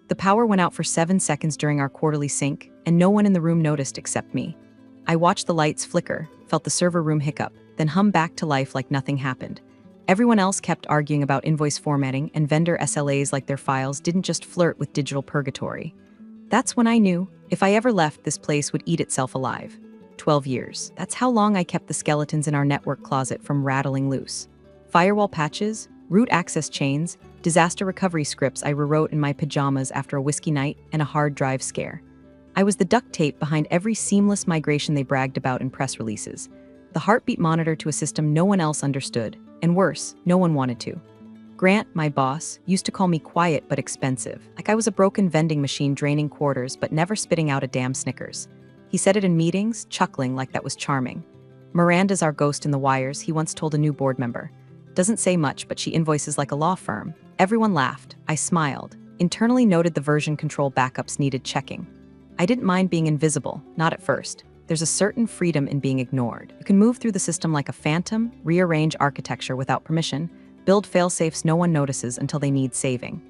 The power went out for 7 seconds during our quarterly sync, and no one in the room noticed except me. I watched the lights flicker, felt the server room hiccup, then hum back to life like nothing happened. Everyone else kept arguing about invoice formatting, and vendor SLAs like their files didn't just flirt with digital purgatory. That's when I knew, if I ever left, this place would eat itself alive. 12 years. That's how long I kept the skeletons in our network closet from rattling loose. Firewall patches, root access chains, disaster recovery scripts I rewrote in my pajamas after a whiskey night, and a hard drive scare. I was the duct tape behind every seamless migration they bragged about in press releases. The heartbeat monitor to a system no one else understood, and worse, no one wanted to. Grant, my boss, used to call me quiet but expensive, like I was a broken vending machine draining quarters but never spitting out a damn Snickers. He said it in meetings, chuckling like that was charming. Miranda's our ghost in the wires, he once told a new board member. Doesn't say much, but she invoices like a law firm. Everyone laughed. I smiled. Internally noted the version control backups needed checking. I didn't mind being invisible, not at first. There's a certain freedom in being ignored. You can move through the system like a phantom, rearrange architecture without permission, build fail-safes no one notices until they need saving.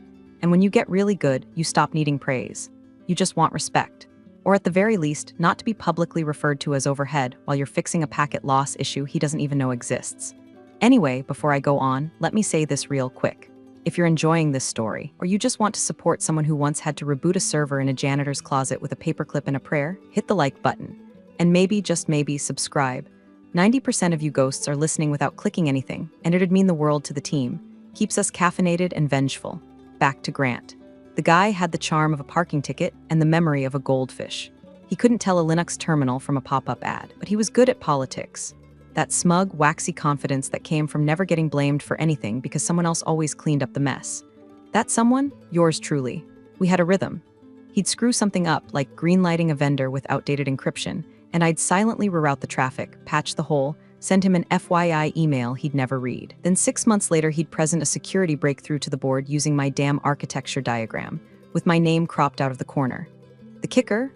And when you get really good, you stop needing praise. You just want respect. Or at the very least, not to be publicly referred to as overhead while you're fixing a packet loss issue he doesn't even know exists. Anyway, before I go on, let me say this real quick. If you're enjoying this story, or you just want to support someone who once had to reboot a server in a janitor's closet with a paperclip and a prayer, hit the like button. And maybe, just maybe, subscribe. 90% of you ghosts are listening without clicking anything, and it'd mean the world to the team. Keeps us caffeinated and vengeful. Back to Grant. The guy had the charm of a parking ticket and the memory of a goldfish. He couldn't tell a Linux terminal from a pop-up ad, but he was good at politics. That smug, waxy confidence that came from never getting blamed for anything because someone else always cleaned up the mess. That someone? Yours truly. We had a rhythm. He'd screw something up, like greenlighting a vendor with outdated encryption, and I'd silently reroute the traffic, patch the hole, send him an FYI email he'd never read. Then 6 months later, he'd present a security breakthrough to the board using my damn architecture diagram, with my name cropped out of the corner. The kicker?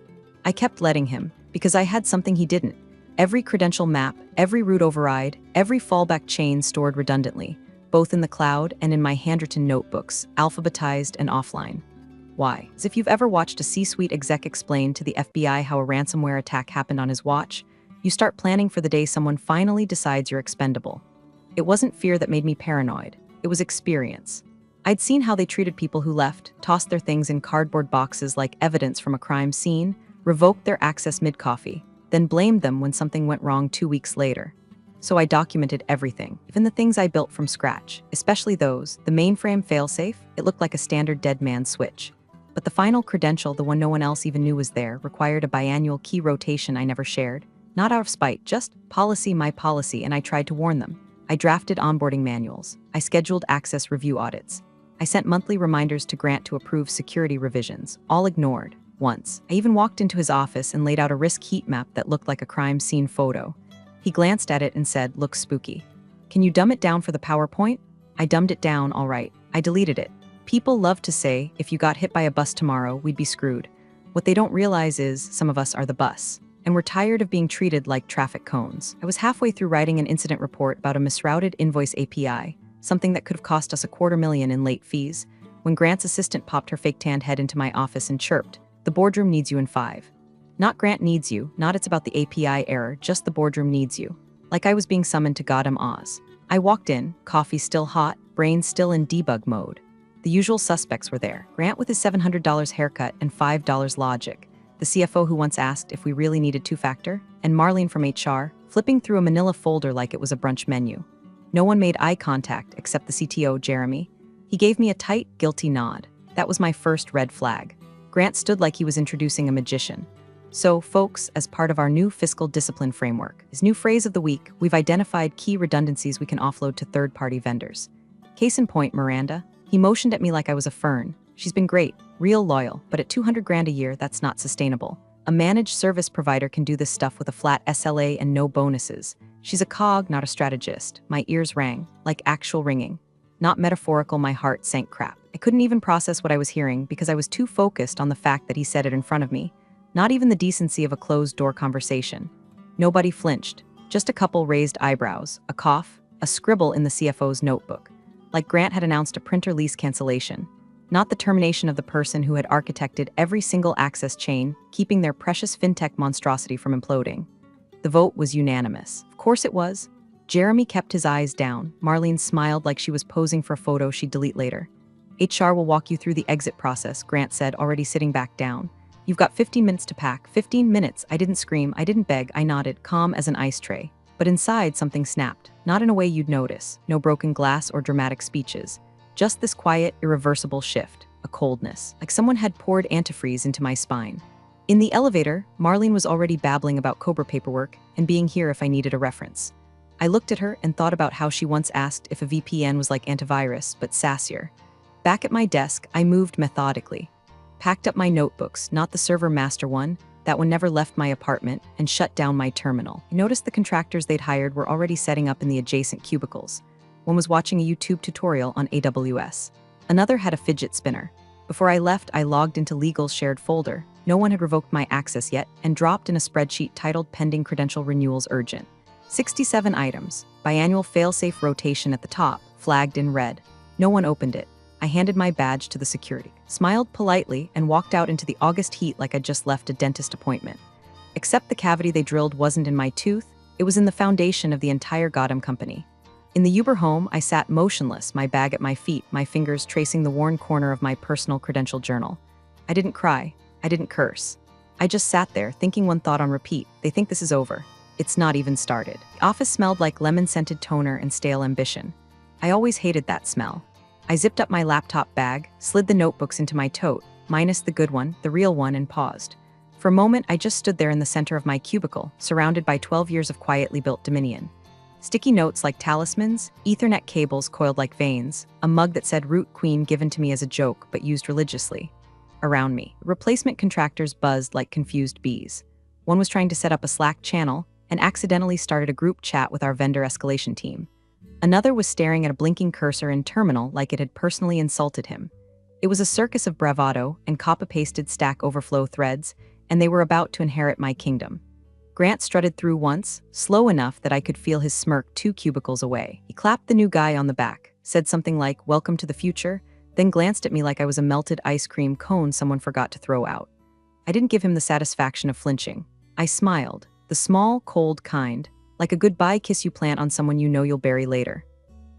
I kept letting him, because I had something he didn't. Every credential map, every root override, every fallback chain stored redundantly, both in the cloud and in my handwritten notebooks, alphabetized and offline. Why? As if you've ever watched a C-suite exec explain to the FBI how a ransomware attack happened on his watch, you start planning for the day someone finally decides you're expendable. It wasn't fear that made me paranoid. It was experience. I'd seen how they treated people who left, tossed their things in cardboard boxes like evidence from a crime scene, revoked their access mid-coffee, then blamed them when something went wrong 2 weeks later. So I documented everything, even the things I built from scratch, especially those, the mainframe failsafe. It looked like a standard dead man switch. But the final credential, the one no one else even knew was there, required a biannual key rotation I never shared. Not out of spite, just policy my policy, and I tried to warn them. I drafted onboarding manuals. I scheduled access review audits. I sent monthly reminders to Grant to approve security revisions, all ignored. Once, I even walked into his office and laid out a risk heat map that looked like a crime scene photo. He glanced at it and said, "Looks spooky. Can you dumb it down for the PowerPoint?" I dumbed it down, all right. I deleted it. People love to say, if you got hit by a bus tomorrow, we'd be screwed. What they don't realize is, some of us are the bus. And we're tired of being treated like traffic cones. I was halfway through writing an incident report about a misrouted invoice API, something that could have cost us $250,000 in late fees, when Grant's assistant popped her fake tanned head into my office and chirped, "The boardroom needs you in 5. Not Grant needs you, not it's about the API error, just the boardroom needs you. Like I was being summoned to Gotham Oz. I walked in, coffee still hot, brain still in debug mode. The usual suspects were there. Grant with his $700 haircut and $5 logic. The CFO who once asked if we really needed two-factor, and Marlene from HR, flipping through a manila folder like it was a brunch menu. No one made eye contact except the CTO, Jeremy. He gave me a tight, guilty nod. That was my first red flag. Grant stood like he was introducing a magician. So, folks, as part of our new fiscal discipline framework, his new phrase of the week, we've identified key redundancies we can offload to third-party vendors. Case in point, Miranda. He motioned at me like I was a fern. She's been great, real loyal, but at $200,000 a year, that's not sustainable. A managed service provider can do this stuff with a flat SLA and no bonuses. She's a cog, not a strategist. My ears rang, like actual ringing. Not metaphorical, my heart sank crap. I couldn't even process what I was hearing because I was too focused on the fact that he said it in front of me. Not even the decency of a closed-door conversation. Nobody flinched. Just a couple raised eyebrows, a cough, a scribble in the CFO's notebook. Like Grant had announced a printer lease cancellation. not the termination of the person who had architected every single access chain, keeping their precious fintech monstrosity from imploding. The vote was unanimous. Of course it was. Jeremy kept his eyes down. Marlene smiled like she was posing for a photo she'd delete later. HR will walk you through the exit process, Grant said, already sitting back down. You've got 15 minutes to pack. 15 minutes. I didn't scream, I didn't beg, I nodded, calm as an ice tray. But inside, something snapped. Not in a way you'd notice. No broken glass or dramatic speeches. Just this quiet, irreversible shift. A coldness. Like someone had poured antifreeze into my spine. In the elevator, Marlene was already babbling about Cobra paperwork and being here if I needed a reference. I looked at her and thought about how she once asked if a VPN was like antivirus, but sassier. Back at my desk, I moved methodically. Packed up my notebooks, not the server master one, that one never left my apartment, and shut down my terminal. I noticed the contractors they'd hired were already setting up in the adjacent cubicles. One was watching a YouTube tutorial on AWS. Another had a fidget spinner. Before I left, I logged into Legal's shared folder. No one had revoked my access yet, and dropped in a spreadsheet titled Pending Credential Renewals Urgent. 67 items, biannual failsafe rotation at the top, flagged in red. No one opened it. I handed my badge to the security, smiled politely, and walked out into the August heat like I'd just left a dentist appointment. Except the cavity they drilled wasn't in my tooth, it was in the foundation of the entire goddamn company. In the Uber home, I sat motionless, my bag at my feet, my fingers tracing the worn corner of my personal credential journal. I didn't cry. I didn't curse. I just sat there, thinking one thought on repeat. They think this is over. It's not even started. The office smelled like lemon-scented toner and stale ambition. I always hated that smell. I zipped up my laptop bag, slid the notebooks into my tote, minus the good one, the real one, and paused. For a moment, I just stood there in the center of my cubicle, surrounded by 12 years of quietly built dominion. Sticky notes like talismans, Ethernet cables coiled like veins, a mug that said Root Queen given to me as a joke but used religiously. Around me, replacement contractors buzzed like confused bees. One was trying to set up a Slack channel and accidentally started a group chat with our vendor escalation team. Another was staring at a blinking cursor in terminal like it had personally insulted him. It was a circus of bravado and copy-pasted Stack Overflow threads, and they were about to inherit my kingdom. Grant strutted through once, slow enough that I could feel his smirk 2 cubicles away. He clapped the new guy on the back, said something like, "Welcome to the future," then glanced at me like I was a melted ice cream cone someone forgot to throw out. I didn't give him the satisfaction of flinching. I smiled, the small, cold kind, like a goodbye kiss you plant on someone you know you'll bury later.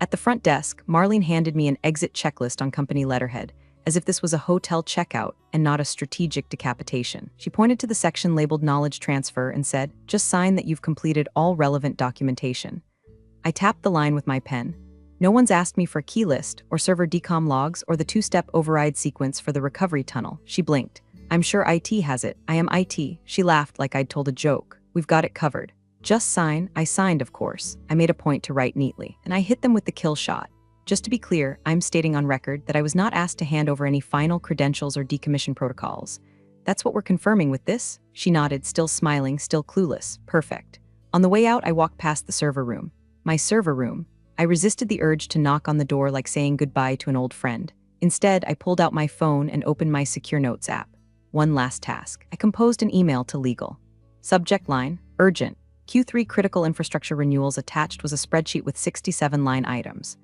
At the front desk, Marlene handed me an exit checklist on company letterhead, as if this was a hotel checkout and not a strategic decapitation. She pointed to the section labeled Knowledge Transfer and said, "Just sign that you've completed all relevant documentation." I tapped the line with my pen. No one's asked me for a key list, or server decom logs, or the 2-step override sequence for the recovery tunnel. She blinked. "I'm sure IT has it. I am IT." She laughed like I'd told a joke. "We've got it covered." "Just sign." I signed, of course. I made a point to write neatly, and I hit them with the kill shot. Just to be clear, I'm stating on record that I was not asked to hand over any final credentials or decommission protocols. "That's what we're confirming with this?" She nodded, still smiling, still clueless. "Perfect." On the way out, I walked past the server room. My server room. I resisted the urge to knock on the door like saying goodbye to an old friend. Instead, I pulled out my phone and opened my Secure Notes app. One last task. I composed an email to Legal. Subject line, urgent. Q3 critical infrastructure renewals. Attached was a spreadsheet with 67 line items.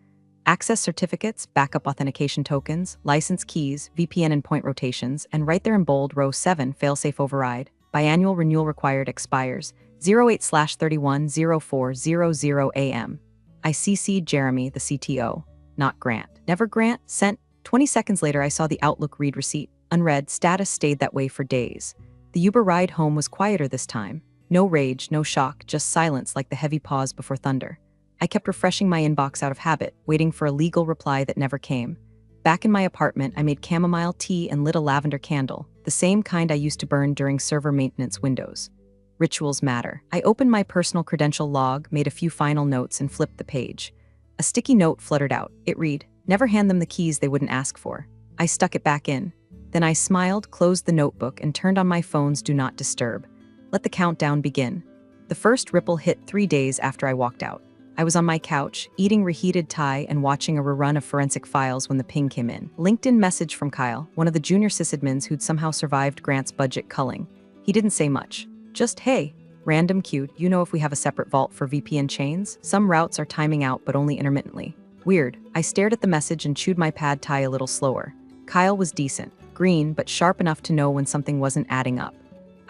Access certificates, backup authentication tokens, license keys, VPN and point rotations, and right there in bold, row 7, failsafe override. Biannual renewal required expires 08/31/0400 AM. I CC'd Jeremy, the CTO, not Grant. Never Grant, sent. 20 seconds later, I saw the Outlook read receipt. Unread, status stayed that way for days. The Uber ride home was quieter this time. No rage, no shock, just silence like the heavy pause before thunder. I kept refreshing my inbox out of habit, waiting for a legal reply that never came. Back in my apartment, I made chamomile tea and lit a lavender candle, the same kind I used to burn during server maintenance windows. Rituals matter. I opened my personal credential log, made a few final notes, and flipped the page. A sticky note fluttered out. It read, "Never hand them the keys they wouldn't ask for." I stuck it back in. Then I smiled, closed the notebook, and turned on my phone's Do Not Disturb. Let the countdown begin. The first ripple hit 3 days after I walked out. I was on my couch, eating reheated Thai and watching a rerun of forensic files when the ping came in. LinkedIn message from Kyle, one of the junior sysadmins who'd somehow survived Grant's budget culling. He didn't say much. Just, "Hey, random cute, you know if we have a separate vault for VPN chains? Some routes are timing out but only intermittently." Weird. I stared at the message and chewed my pad Thai a little slower. Kyle was decent, green, but sharp enough to know when something wasn't adding up.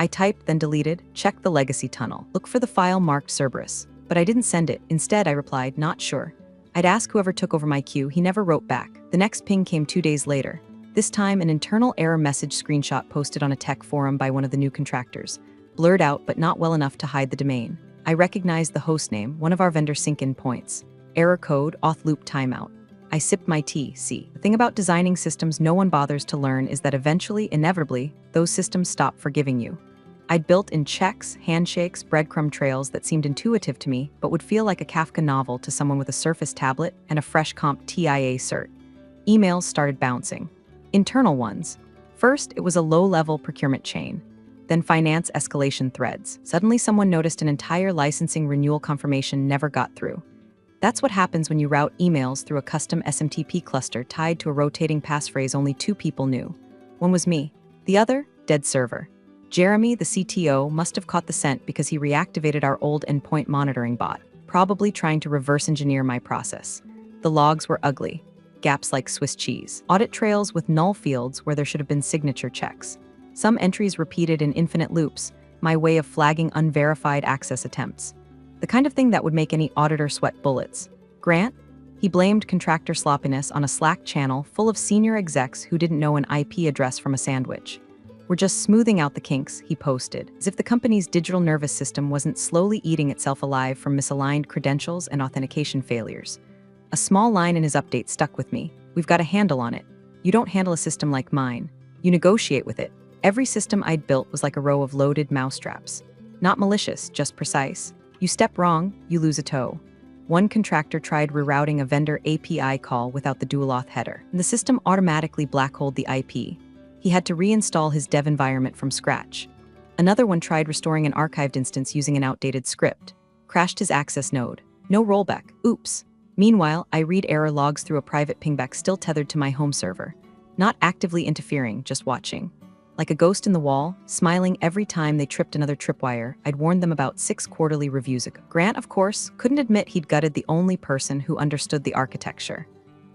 I typed, then deleted, checked the legacy tunnel, look for the file marked Cerberus. But I didn't send it. Instead, I replied, not sure. I'd ask whoever took over my queue. He never wrote back. The next ping came 2 days later. This time, an internal error message screenshot posted on a tech forum by one of the new contractors. Blurred out, but not well enough to hide the domain. I recognized the hostname, one of our vendor sync-in points. Error code, auth loop timeout. I sipped my tea. See, the thing about designing systems no one bothers to learn is that eventually, inevitably, those systems stop forgiving you. I'd built in checks, handshakes, breadcrumb trails that seemed intuitive to me, but would feel like a Kafka novel to someone with a Surface tablet and a fresh comp TIA cert. Emails started bouncing. Internal ones. First, it was a low-level procurement chain. Then finance escalation threads. Suddenly someone noticed an entire licensing renewal confirmation never got through. That's what happens when you route emails through a custom SMTP cluster tied to a rotating passphrase only 2 people knew. One was me. The other, dead server. Jeremy, the CTO, must have caught the scent because he reactivated our old endpoint monitoring bot, probably trying to reverse engineer my process. The logs were ugly. Gaps like Swiss cheese. Audit trails with null fields where there should have been signature checks. Some entries repeated in infinite loops, my way of flagging unverified access attempts. The kind of thing that would make any auditor sweat bullets. Grant? He blamed contractor sloppiness on a Slack channel full of senior execs who didn't know an IP address from a sandwich. We're just smoothing out the kinks, he posted, as if the company's digital nervous system wasn't slowly eating itself alive from misaligned credentials and authentication failures. A small line in his update stuck with me. We've got a handle on it. You don't handle a system like mine. You negotiate with it. Every system I'd built was like a row of loaded mousetraps. Not malicious, just precise. You step wrong, you lose a toe. One contractor tried rerouting a vendor API call without the dual auth header, and the system automatically blackholed the IP. He had to reinstall his dev environment from scratch. Another one tried restoring an archived instance using an outdated script. Crashed his access node. No rollback. Oops. Meanwhile, I read error logs through a private pingback still tethered to my home server. Not actively interfering, just watching. Like a ghost in the wall, smiling every time they tripped another tripwire I'd warned them about 6 quarterly reviews ago. Grant, of course, couldn't admit he'd gutted the only person who understood the architecture.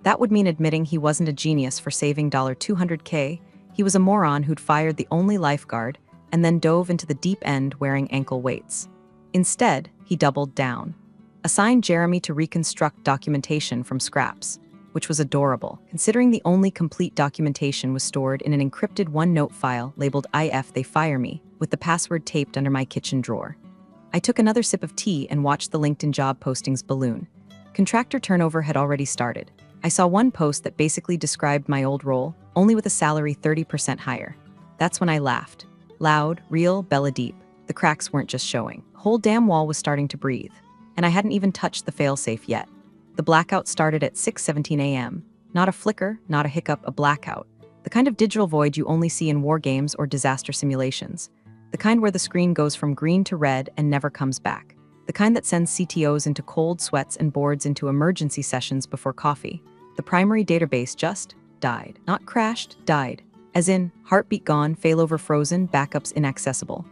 That would mean admitting he wasn't a genius for saving $200K. He was a moron who'd fired the only lifeguard and then dove into the deep end wearing ankle weights. Instead, he doubled down. Assigned Jeremy to reconstruct documentation from scraps, which was adorable, considering the only complete documentation was stored in an encrypted OneNote file labeled IF They Fire Me, with the password taped under my kitchen drawer. I took another sip of tea and watched the LinkedIn job postings balloon. Contractor turnover had already started. I saw one post that basically described my old role, only with a salary 30% higher. That's when I laughed. Loud, real, Bella deep. The cracks weren't just showing. The whole damn wall was starting to breathe. And I hadn't even touched the failsafe yet. The blackout started at 6:17 a.m. Not a flicker, not a hiccup, a blackout. The kind of digital void you only see in war games or disaster simulations. The kind where the screen goes from green to red and never comes back. The kind that sends CTOs into cold sweats and boards into emergency sessions before coffee. The primary database just died. Not crashed, died. As in, heartbeat gone, failover frozen, backups inaccessible.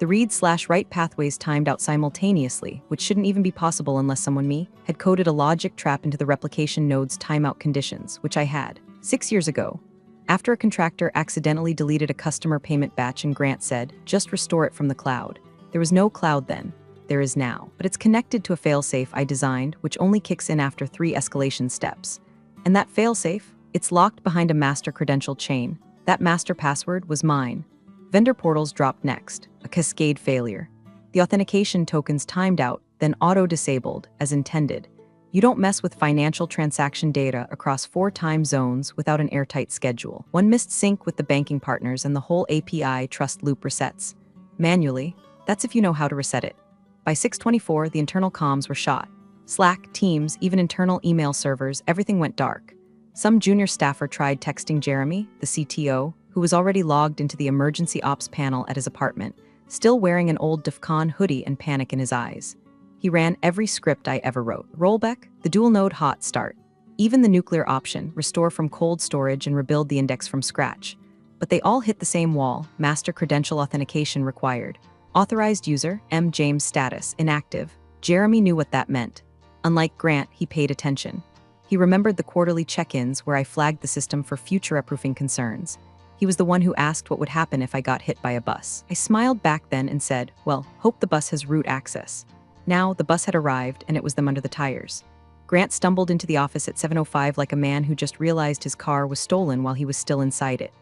The read/write pathways timed out simultaneously, which shouldn't even be possible unless someone had coded a logic trap into the replication node's timeout conditions, which I had 6 years ago. After a contractor accidentally deleted a customer payment batch and Grant said, just restore it from the cloud. There was no cloud then. There is now. But it's connected to a failsafe I designed, which only kicks in after 3 escalation steps. And that failsafe, it's locked behind a master credential chain. That master password was mine. Vendor portals dropped next, a cascade failure. The authentication tokens timed out, then auto-disabled, as intended. You don't mess with financial transaction data across 4 time zones without an airtight schedule. One missed sync with the banking partners and the whole API trust loop resets. Manually, that's if you know how to reset it. By 6:24, the internal comms were shot. Slack, Teams, even internal email servers, everything went dark. Some junior staffer tried texting Jeremy, the CTO, who was already logged into the emergency ops panel at his apartment, still wearing an old DEFCON hoodie and panic in his eyes. He ran every script I ever wrote. Rollback, the dual node hot start. Even the nuclear option, restore from cold storage and rebuild the index from scratch. But they all hit the same wall, master credential authentication required. Authorized user, M. James status, inactive. Jeremy knew what that meant. Unlike Grant, he paid attention. He remembered the quarterly check-ins where I flagged the system for future-proofing concerns. He was the one who asked what would happen if I got hit by a bus. I smiled back then and said, well, hope the bus has root access. Now, the bus had arrived, and it was them under the tires. Grant stumbled into the office at 7:05 like a man who just realized his car was stolen while he was still inside it.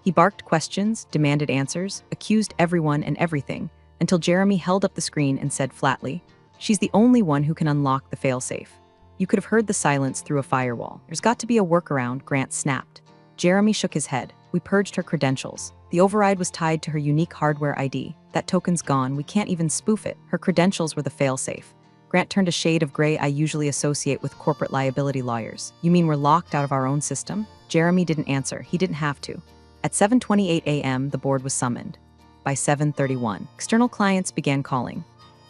He barked questions, demanded answers, accused everyone and everything, until Jeremy held up the screen and said flatly, she's the only one who can unlock the failsafe. You could have heard the silence through a firewall. There's got to be a workaround, Grant snapped. Jeremy shook his head. We purged her credentials. The override was tied to her unique hardware ID. That token's gone. We can't even spoof it. Her credentials were the failsafe. Grant turned a shade of gray I usually associate with corporate liability lawyers. You mean we're locked out of our own system? Jeremy didn't answer. He didn't have to. At 7:28 a.m., the board was summoned. By 7:31, external clients began calling.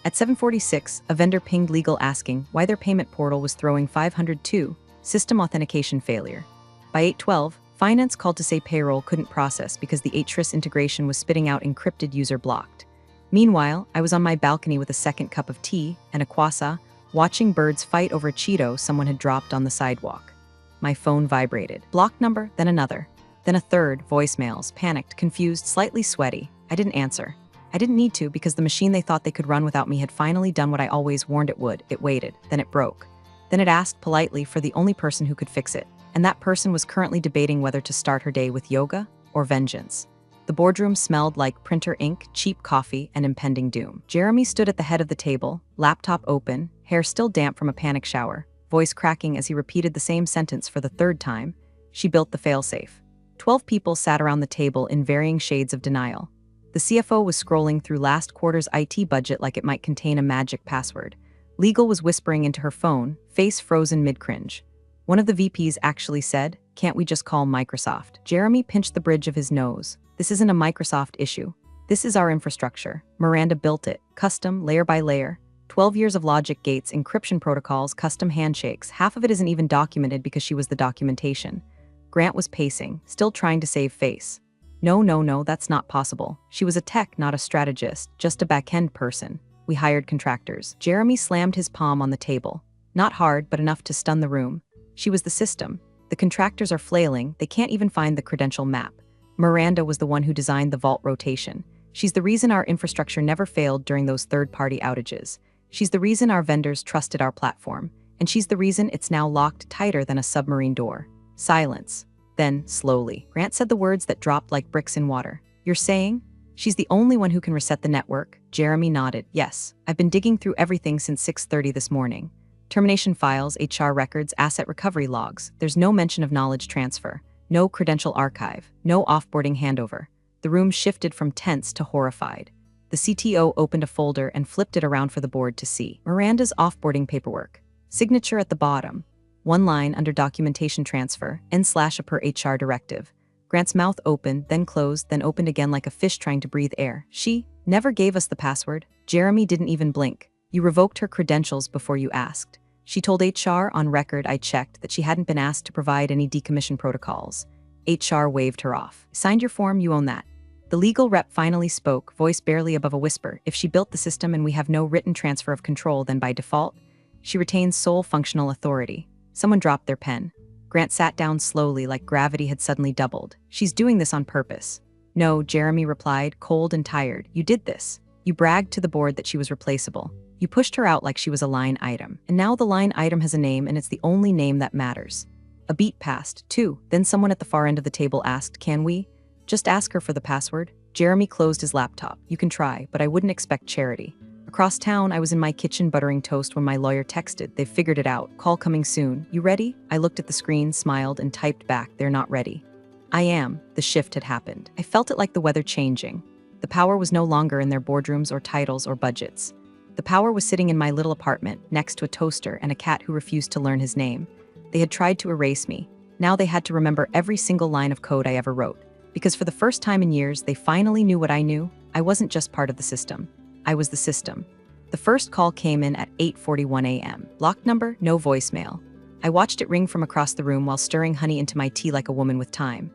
At 7:46, a vendor pinged legal asking why their payment portal was throwing 502, system authentication failure. By 8:12, finance called to say payroll couldn't process because the Atris integration was spitting out encrypted user blocked. Meanwhile, I was on my balcony with a second cup of tea and a croissant, watching birds fight over a Cheeto someone had dropped on the sidewalk. My phone vibrated. Block number, then another. Then a third, voicemails, panicked, confused, slightly sweaty. I didn't answer. I didn't need to because the machine they thought they could run without me had finally done what I always warned it would. It waited. Then it broke. Then it asked politely for the only person who could fix it. And that person was currently debating whether to start her day with yoga or vengeance. The boardroom smelled like printer ink, cheap coffee, and impending doom. Jeremy stood at the head of the table, laptop open, hair still damp from a panic shower, voice cracking as he repeated the same sentence for the third time. She built the failsafe. 12 people sat around the table in varying shades of denial. The CFO was scrolling through last quarter's IT budget like it might contain a magic password. Legal was whispering into her phone, face frozen mid-cringe. One of the VPs actually said, "Can't we just call Microsoft?" Jeremy pinched the bridge of his nose. This isn't a Microsoft issue. This is our infrastructure. Miranda built it, custom, layer by layer. 12 years of logic gates, encryption protocols, custom handshakes. Half of it isn't even documented because she was the documentation. Grant was pacing, still trying to save face. No, that's not possible. She was a tech, not a strategist, just a back-end person. We hired contractors. Jeremy slammed his palm on the table. Not hard, but enough to stun the room. She was the system. The contractors are flailing. They can't even find the credential map. Miranda was the one who designed the vault rotation. She's the reason our infrastructure never failed during those third-party outages. She's the reason our vendors trusted our platform. And she's the reason it's now locked tighter than a submarine door. Silence. Then, slowly, Grant said the words that dropped like bricks in water. You're saying? She's the only one who can reset the network? Jeremy nodded. Yes. I've been digging through everything since 6:30 this morning. Termination files, HR records, asset recovery logs. There's no mention of knowledge transfer. No credential archive. No offboarding handover. The room shifted from tense to horrified. The CTO opened a folder and flipped it around for the board to see. Miranda's offboarding paperwork. Signature at the bottom. One line under documentation transfer, n/a per HR directive. Grant's mouth opened, then closed, then opened again like a fish trying to breathe air. She never gave us the password. Jeremy didn't even blink. You revoked her credentials before you asked. She told HR on record I checked that she hadn't been asked to provide any decommission protocols. HR waved her off. Signed your form, you own that. The legal rep finally spoke, voice barely above a whisper. If she built the system and we have no written transfer of control, then by default, she retains sole functional authority. Someone dropped their pen. Grant sat down slowly like gravity had suddenly doubled. She's doing this on purpose. No, Jeremy replied, cold and tired. You did this. You bragged to the board that she was replaceable. You pushed her out like she was a line item. And now the line item has a name and it's the only name that matters. A beat passed, too. Then someone at the far end of the table asked, can we just ask her for the password? Jeremy closed his laptop. You can try, but I wouldn't expect charity. Across town, I was in my kitchen buttering toast when my lawyer texted. They've figured it out. Call coming soon. You ready? I looked at the screen, smiled, and typed back, they're not ready. I am. The shift had happened. I felt it like the weather changing. The power was no longer in their boardrooms or titles or budgets. The power was sitting in my little apartment, next to a toaster and a cat who refused to learn his name. They had tried to erase me. Now they had to remember every single line of code I ever wrote. Because for the first time in years, they finally knew what I knew. I wasn't just part of the system. I was the system. The first call came in at 8:41 a.m. Locked number, no voicemail. I watched it ring from across the room while stirring honey into my tea like a woman with time.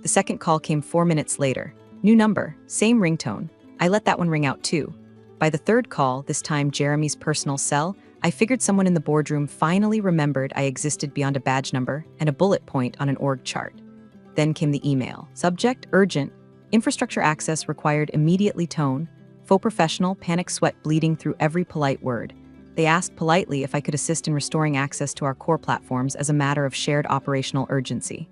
The second call came 4 minutes later. New number, same ringtone. I let that one ring out too. By the third call, this time Jeremy's personal cell, I figured someone in the boardroom finally remembered I existed beyond a badge number and a bullet point on an org chart. Then came the email. Subject, urgent. Infrastructure access required immediately tone. Faux professional, panic sweat bleeding through every polite word. They asked politely if I could assist in restoring access to our core platforms as a matter of shared operational urgency.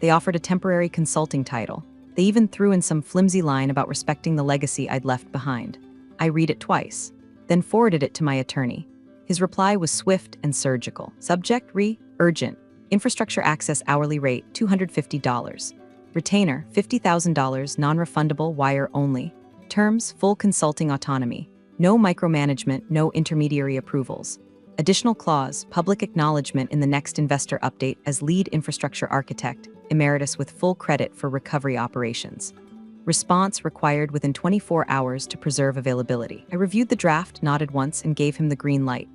They offered a temporary consulting title. They even threw in some flimsy line about respecting the legacy I'd left behind. I read it twice, then forwarded it to my attorney. His reply was swift and surgical. Subject, urgent. Infrastructure access hourly rate, $250. Retainer, $50,000, non-refundable, wire only. Terms, full consulting autonomy. No micromanagement, no intermediary approvals. Additional clause, public acknowledgement in the next investor update as lead infrastructure architect, emeritus with full credit for recovery operations. Response required within 24 hours to preserve availability. I reviewed the draft, nodded once, and gave him the green light.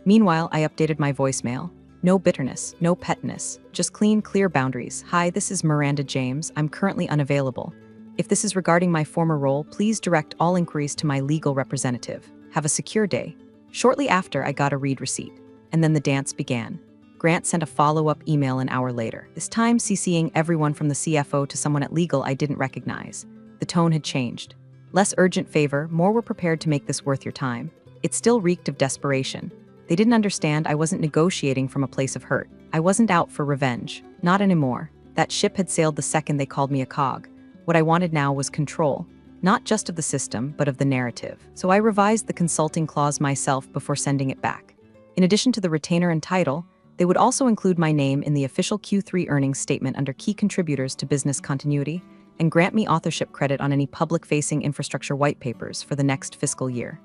Meanwhile, I updated my voicemail. No bitterness, no petness, just clean, clear boundaries. Hi, this is Miranda James. I'm currently unavailable. If this is regarding my former role, please direct all inquiries to my legal representative. Have a secure day. Shortly after, I got a read receipt. And then the dance began. Grant sent a follow-up email an hour later, this time CCing everyone from the CFO to someone at legal I didn't recognize. The tone had changed. Less urgent favor, more were prepared to make this worth your time. It still reeked of desperation. They didn't understand I wasn't negotiating from a place of hurt. I wasn't out for revenge. Not anymore. That ship had sailed the second they called me a cog. What I wanted now was control. Not just of the system, but of the narrative. So I revised the consulting clause myself before sending it back. In addition to the retainer and title, they would also include my name in the official Q3 earnings statement under key contributors to business continuity and grant me authorship credit on any public-facing infrastructure white papers for the next fiscal year.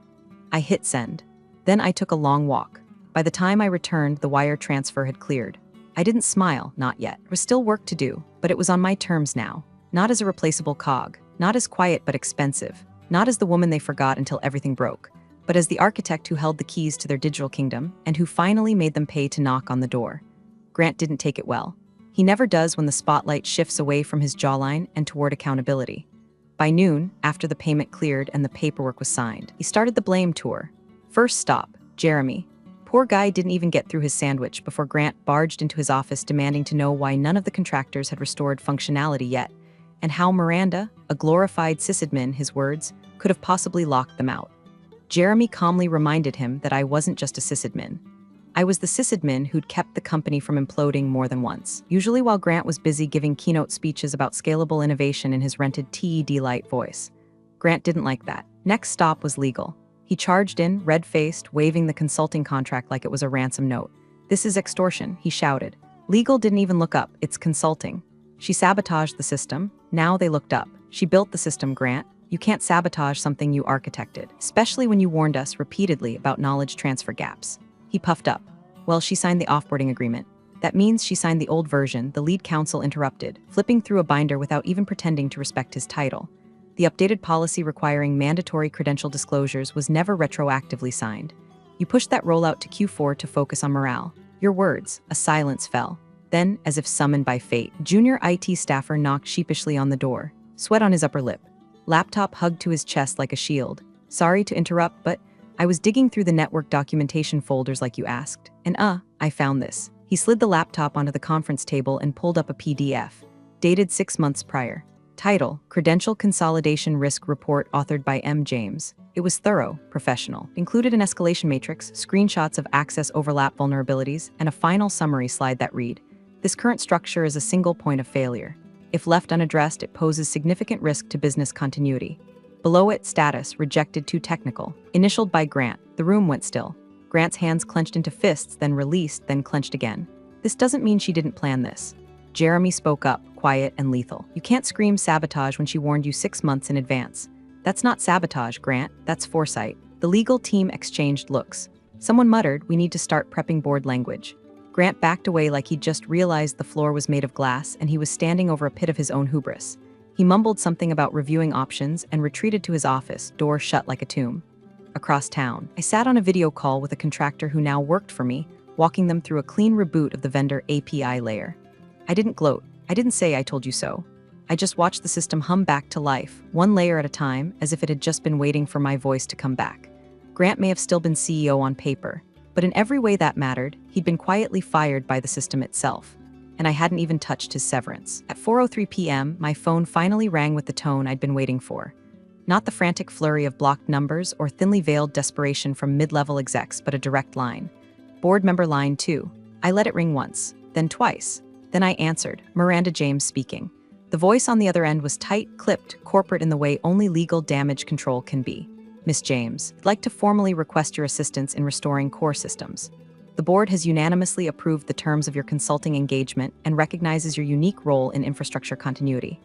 I hit send. Then I took a long walk. By the time I returned, the wire transfer had cleared. I didn't smile, not yet. There was still work to do, but it was on my terms now. Not as a replaceable cog, not as quiet but expensive, not as the woman they forgot until everything broke, but as the architect who held the keys to their digital kingdom and who finally made them pay to knock on the door. Grant didn't take it well. He never does when the spotlight shifts away from his jawline and toward accountability. By noon, after the payment cleared and the paperwork was signed, he started the blame tour. First stop, Jeremy. Poor guy didn't even get through his sandwich before Grant barged into his office demanding to know why none of the contractors had restored functionality yet, and how Miranda, a glorified sysadmin, his words, could have possibly locked them out. Jeremy calmly reminded him that I wasn't just a sysadmin. I was the sysadmin who'd kept the company from imploding more than once, usually while Grant was busy giving keynote speeches about scalable innovation in his rented TED Light voice. Grant didn't like that. Next stop was legal. He charged in, red-faced, waving the consulting contract like it was a ransom note. "This is extortion," he shouted. Legal didn't even look up. It's consulting. She sabotaged the system. Now they looked up. She built the system, Grant. You can't sabotage something you architected, especially when you warned us repeatedly about knowledge transfer gaps. He puffed up. Well, she signed the offboarding agreement. That means she signed the old version, the lead counsel interrupted, flipping through a binder without even pretending to respect his title. The updated policy requiring mandatory credential disclosures was never retroactively signed. You pushed that rollout to Q4 to focus on morale. Your words, a silence fell. Then, as if summoned by fate, junior IT staffer knocked sheepishly on the door, sweat on his upper lip. Laptop hugged to his chest like a shield. Sorry to interrupt, but I was digging through the network documentation folders like you asked, and I found this. He slid the laptop onto the conference table and pulled up a PDF, dated 6 months prior. Title, Credential Consolidation Risk Report authored by M. James. It was thorough, professional, included an escalation matrix, screenshots of access overlap vulnerabilities, and a final summary slide that read, "This current structure is a single point of failure. If left unaddressed, it poses significant risk to business continuity." Below it, status, rejected too technical. Initialed by Grant. The room went still. Grant's hands clenched into fists, then released, then clenched again. This doesn't mean she didn't plan this. Jeremy spoke up, quiet and lethal. You can't scream sabotage when she warned you 6 months in advance. That's not sabotage, Grant. That's foresight. The legal team exchanged looks. Someone muttered, "We need to start prepping board language." Grant backed away like he'd just realized the floor was made of glass and he was standing over a pit of his own hubris. He mumbled something about reviewing options and retreated to his office, door shut like a tomb. Across town, I sat on a video call with a contractor who now worked for me, walking them through a clean reboot of the vendor API layer. I didn't gloat. I didn't say I told you so. I just watched the system hum back to life, one layer at a time, as if it had just been waiting for my voice to come back. Grant may have still been CEO on paper, But in every way that mattered, he'd been quietly fired by the system itself, and I hadn't even touched his severance. At 4:03 p.m., my phone finally rang with the tone I'd been waiting for. Not the frantic flurry of blocked numbers or thinly veiled desperation from mid-level execs, but a direct line. Board member line 2. I let it ring once, then twice. Then I answered, Miranda James speaking. The voice on the other end was tight, clipped, corporate in the way only legal damage control can be. Miss James, I'd like to formally request your assistance in restoring core systems. The board has unanimously approved the terms of your consulting engagement and recognizes your unique role in infrastructure continuity.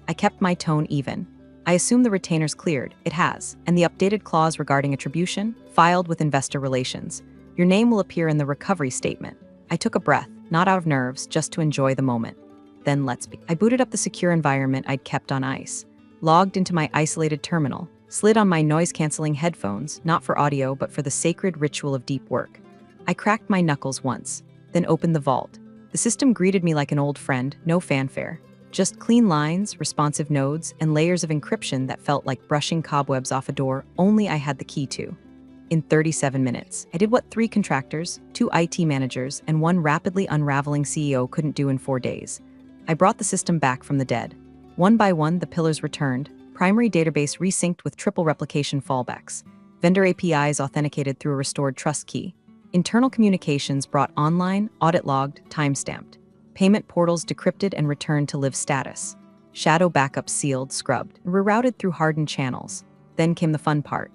I kept my tone even. I assume the retainer's cleared. It has, and the updated clause regarding attribution, filed with investor relations. Your name will appear in the recovery statement. I took a breath, not out of nerves, just to enjoy the moment. Then let's be. I booted up the secure environment I'd kept on ice, logged into my isolated terminal, slid on my noise-canceling headphones, not for audio but for the sacred ritual of deep work. I cracked my knuckles once, then opened the vault. The system greeted me like an old friend, no fanfare. Just clean lines, responsive nodes, and layers of encryption that felt like brushing cobwebs off a door only I had the key to. In 37 minutes, I did what 3 contractors, 2 IT managers, and 1 rapidly unraveling CEO couldn't do in 4 days. I brought the system back from the dead. One by one, the pillars returned, primary database resynced with triple replication fallbacks, vendor APIs authenticated through a restored trust key, internal communications brought online, audit-logged, time-stamped, payment portals decrypted and returned to live status, shadow backups sealed, scrubbed, and rerouted through hardened channels. Then came the fun part.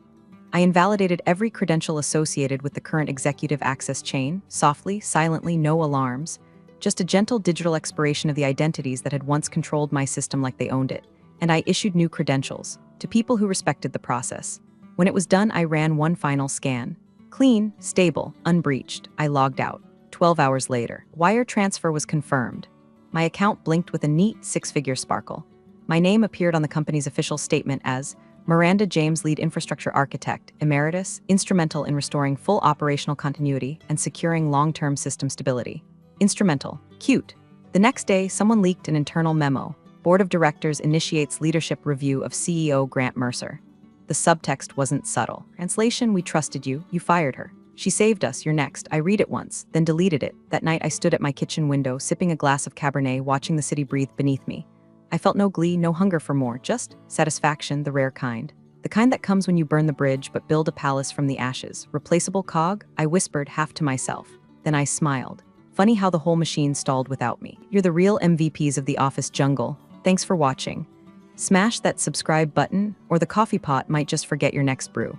I invalidated every credential associated with the current executive access chain, softly, silently, no alarms, just a gentle digital expiration of the identities that had once controlled my system like they owned it, and I issued new credentials to people who respected the process. When it was done, I ran one final scan. Clean, stable, unbreached. I logged out. 12 hours later, wire transfer was confirmed. My account blinked with a neat 6-figure sparkle. My name appeared on the company's official statement as Miranda James, Lead Infrastructure Architect, Emeritus, instrumental in restoring full operational continuity and securing long-term system stability. Instrumental. Cute. The next day, someone leaked an internal memo. Board of Directors initiates leadership review of CEO Grant Mercer. The subtext wasn't subtle. Translation, we trusted you, you fired her. She saved us, you're next. I read it once, then deleted it. That night I stood at my kitchen window, sipping a glass of Cabernet, watching the city breathe beneath me. I felt no glee, no hunger for more, just satisfaction, the rare kind. The kind that comes when you burn the bridge but build a palace from the ashes. Replaceable cog? I whispered, half to myself. Then I smiled. Funny how the whole machine stalled without me. You're the real MVPs of the office jungle. Thanks for watching. Smash that subscribe button, or the coffee pot might just forget your next brew.